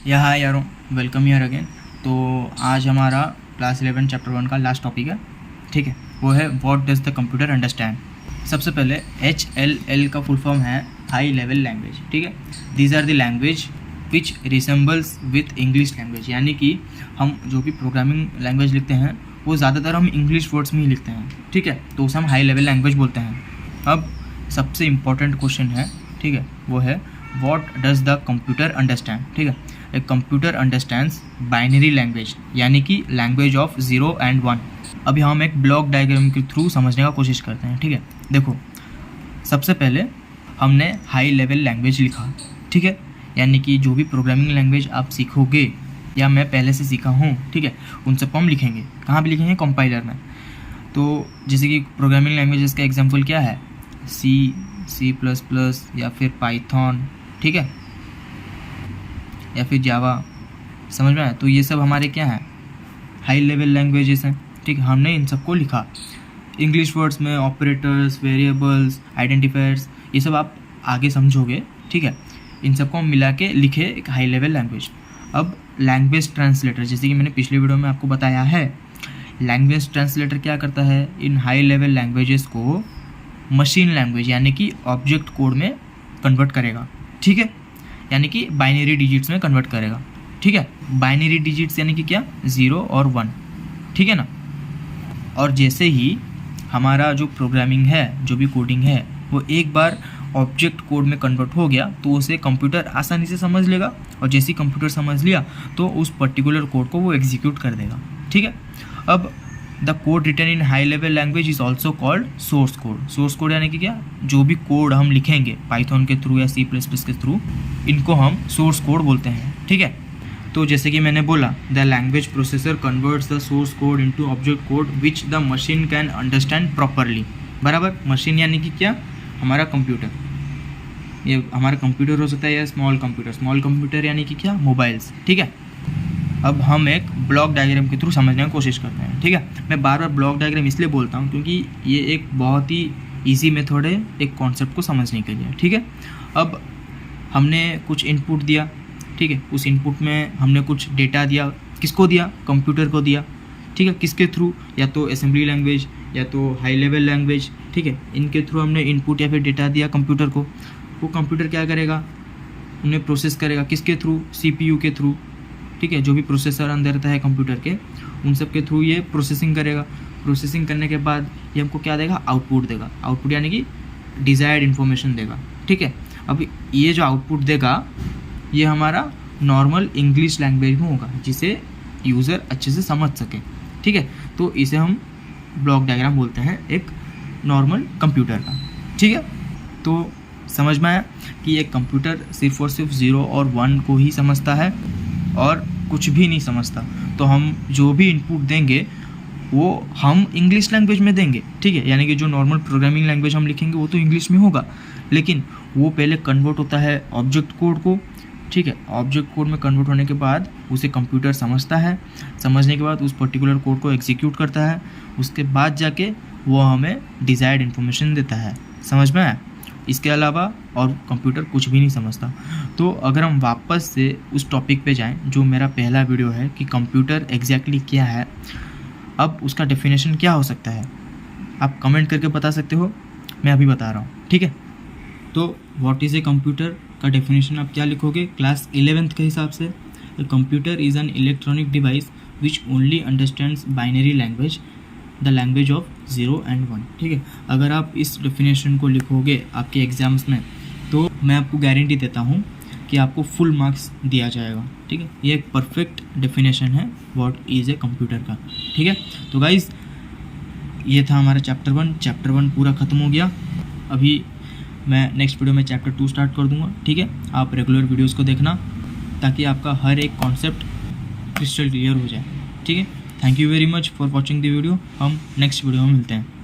या हाय यारों, welcome here again. तो आज हमारा क्लास 11 चैप्टर 1 का लास्ट टॉपिक है, ठीक है। वो है what does the computer understand. सबसे पहले HLL का फुल फॉर्म है हाई लेवल लैंग्वेज, ठीक है। These are the language which resembles with English language, यानी कि हम जो भी प्रोग्रामिंग लैंग्वेज लिखते हैं वो ज़्यादातर हम इंग्लिश वर्ड्स में ही लिखते हैं, ठीक है। तो उसे हम हाई लेवल लैंग्वेज बोलते हैं। अब सबसे इम्पॉर्टेंट क्वेश्चन है, ठीक है, वो है what does the computer understand, ठीक है। A computer understands binary language, यानी कि लैंग्वेज ऑफ 0 and 1। अभी हम एक ब्लॉक डायग्राम के थ्रू समझने का कोशिश करते हैं, ठीक है। देखो, सबसे पहले हमने हाई लेवल लैंग्वेज लिखा, ठीक है, यानी कि जो भी प्रोग्रामिंग लैंग्वेज आप सीखोगे या मैं पहले से सीखा हूँ, ठीक है, उन सबको हम लिखेंगे। कहाँ पे लिखेंगे? कंपाइलर में। तो जैसे कि प्रोग्रामिंग लैंग्वेजेस का एग्जांपल क्या है? C++ या फिर पाइथन, ठीक है, या फिर जावा, समझ में आया? तो ये सब हमारे क्या हैं? हाई लेवल लैंग्वेजेस हैं, ठीक है। हमने इन सबको लिखा इंग्लिश वर्ड्स में, ऑपरेटर्स, वेरिएबल्स, आइडेंटिफायर्स, ये सब आप आगे समझोगे, ठीक है। इन सबको हम मिला के लिखे एक हाई लेवल लैंग्वेज। अब लैंग्वेज ट्रांसलेटर, जैसे कि मैंने पिछले वीडियो में आपको बताया है, लैंग्वेज ट्रांसलेटर क्या करता है? इन हाई लेवल लैंग्वेजेस को मशीन लैंग्वेज यानी कि ऑब्जेक्ट कोड में कन्वर्ट करेगा, ठीक है, यानी कि बाइनरी डिजिट्स में कन्वर्ट करेगा, ठीक है। बाइनरी डिजिट्स यानी कि क्या? 0 और 1, ठीक है ना। और जैसे ही हमारा जो प्रोग्रामिंग है, जो भी कोडिंग है, वो एक बार ऑब्जेक्ट कोड में कन्वर्ट हो गया तो उसे कंप्यूटर आसानी से समझ लेगा, और जैसे ही कंप्यूटर समझ लिया तो उस पर्टिकुलर कोड को वो एग्जीक्यूट कर देगा, ठीक है। अब the code written in high level language is also called source code. Source code यानी कि क्या? जो भी कोड हम लिखेंगे पाइथन के थ्रू या C++ के थ्रू, इनको हम सोर्स कोड बोलते हैं, ठीक है। तो जैसे कि मैंने बोला, the language processor converts the source code into object code which the machine can understand properly. बराबर। मशीन यानी कि क्या? हमारा कंप्यूटर। ये हमारा कंप्यूटर हो सकता है या स्मॉल कंप्यूटर। स्मॉल कंप्यूटर यानी कि क्या? मोबाइल्स, ठीक है। अब हम एक ब्लॉक डायग्राम के थ्रू समझने की कोशिश करते हैं, ठीक है। मैं बार बार ब्लॉक डायग्राम इसलिए बोलता हूँ क्योंकि ये एक बहुत ही ईजी मेथड है एक कॉन्सेप्ट को समझने के लिए, ठीक है। अब हमने कुछ इनपुट दिया, ठीक है, उस इनपुट में हमने कुछ डेटा दिया। किसको दिया? कंप्यूटर को दिया, ठीक है। किसके थ्रू? या तो असेंबली लैंग्वेज या तो हाई लेवल लैंग्वेज, ठीक है। इनके थ्रू हमने इनपुट या फिर डेटा दिया कंप्यूटर को। वो कंप्यूटर क्या करेगा? उन्हें प्रोसेस करेगा। किसके थ्रू? CPU के थ्रू, ठीक है। जो भी प्रोसेसर अंदर रहता है कंप्यूटर के, उन सब के थ्रू ये प्रोसेसिंग करेगा। प्रोसेसिंग करने के बाद ये हमको क्या देगा? आउटपुट देगा। आउटपुट यानी कि डिज़ायर्ड इन्फॉर्मेशन देगा, ठीक है। अब ये जो आउटपुट देगा ये हमारा नॉर्मल इंग्लिश लैंग्वेज में होगा, जिसे यूज़र अच्छे से समझ सके, ठीक है। तो इसे हम ब्लॉक डायग्राम बोलते हैं एक नॉर्मल कंप्यूटर का, ठीक है। तो समझ में आया कि एक कंप्यूटर सिर्फ और सिर्फ 0 और 1 को ही समझता है और कुछ भी नहीं समझता। तो हम जो भी इनपुट देंगे वो हम इंग्लिश लैंग्वेज में देंगे, ठीक है। यानी कि जो नॉर्मल प्रोग्रामिंग लैंग्वेज हम लिखेंगे वो तो इंग्लिश में होगा, लेकिन वो पहले कन्वर्ट होता है ऑब्जेक्ट कोड को, ठीक है। ऑब्जेक्ट कोड में कन्वर्ट होने के बाद उसे कंप्यूटर समझता है। समझने के बाद उस पर्टिकुलर कोड को एग्जीक्यूट करता है। उसके बाद जाके वो हमें डिज़ायर्ड इन्फॉर्मेशन देता है। समझ में आया? इसके अलावा और कंप्यूटर कुछ भी नहीं समझता। तो अगर हम वापस से उस टॉपिक पे जाएं जो मेरा पहला वीडियो है कि कंप्यूटर एग्जैक्टली क्या है, अब उसका डेफिनेशन क्या हो सकता है, आप कमेंट करके बता सकते हो, मैं अभी बता रहा हूँ, ठीक है। तो व्हाट इज़ ए कंप्यूटर का डेफिनेशन आप क्या लिखोगे क्लास 11th के हिसाब से? Computer is an electronic device which only understands binary language, the language of 0 and 1, ठीक है। अगर आप इस डेफिनेशन को लिखोगे आपके एग्ज़ाम्स में तो मैं आपको गारंटी देता हूँ कि आपको फुल मार्क्स दिया जाएगा, ठीक है। ये एक परफेक्ट डेफिनेशन है व्हाट इज़ ए कंप्यूटर का, ठीक है। तो गाइज़, ये था हमारा चैप्टर 1। चैप्टर 1 पूरा ख़त्म हो गया। अभी मैं नेक्स्ट वीडियो में चैप्टर 2 स्टार्ट कर दूँगा, ठीक है। आप रेगुलर वीडियोज़ को देखना ताकि आपका हर एक कॉन्सेप्ट क्रिस्टल क्लियर हो जाए, ठीक है। Thank you very much for watching the video. हम नेक्स्ट वीडियो में मिलते हैं।